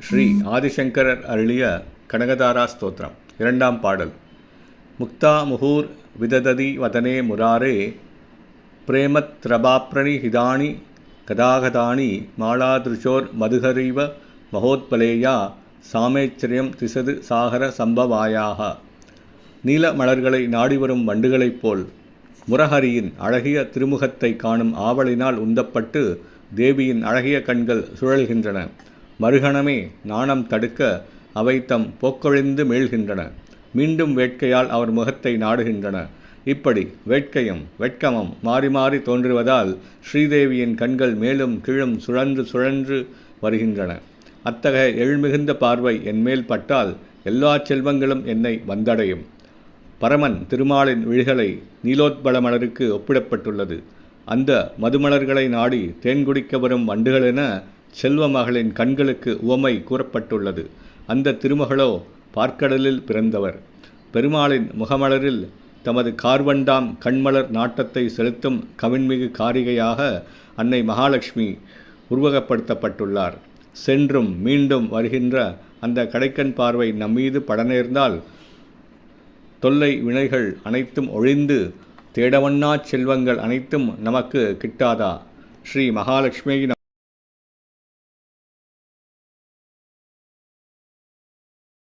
ஸ்ரீ ஆதிசங்கரர் அருளிய கனகதாரா ஸ்தோத்திரம். இரண்டாம் பாடல். முக்தா முகூர் விதததி வதனே முராரே பிரேமத்ரபாப்ரணி ஹிதானி கதாகதானி மாளாதிருஷோர் மதுகரீவ மகோத்பலேயா சாமேச்சரியம் திசது சாகர சம்பவாயாக. நீல மலர்களை நாடிவரும் வண்டுகளைப் போல் முரஹரியின் அழகிய திருமுகத்தை காணும் ஆவலினால் உந்தப்பட்டு தேவியின் அழகிய கண்கள் சுழல்கின்றன. மறுகணமே நாணம் தடுக்க அவை தம் போக்கொழிந்து மீள்கின்றன. மீண்டும் வேட்கையால் அவர் முகத்தை நாடுகின்றன. இப்படி வேட்கையும் வெட்கமும் மாறி மாறி தோன்றுவதால் ஸ்ரீதேவியின் கண்கள் மேலும் கீழும் சுழன்று சுழன்று வருகின்றன. அத்தகைய எழில்மிகுந்த பார்வை என்மேல் பட்டால் எல்லா செல்வங்களும் என்னை வந்தடையும். பரமன் திருமாலின் விழிகளை நீலோத்பல மலருக்கு ஒப்பிடப்பட்டுள்ளது. அந்த மதுமலர்களை நாடி தேன் குடிக்க வரும் வண்டுகளென செல்வ மகளின் கண்களுக்கு உவமை கூறப்பட்டுள்ளது. அந்த திருமகளோ பார்க்கடலில் பிறந்தவர். பெருமாளின் முகமலரில் தமது கார்வண்டாம் கண்மலர் நாட்டத்தை செலுத்தும் கவின்மிகு காரிகையாக அன்னை மகாலட்சுமி உருவகப்படுத்தப்பட்டுள்ளார். சென்றும் மீண்டும் வருகின்ற அந்த கடைக்கண் பார்வை நம்மீது படநேர்ந்தால் தொல்லை வினைகள் அனைத்தும் ஒழிந்து தேடவண்ணா செல்வங்கள் அனைத்தும் நமக்கு கிட்டாதா? ஸ்ரீ மகாலட்சுமி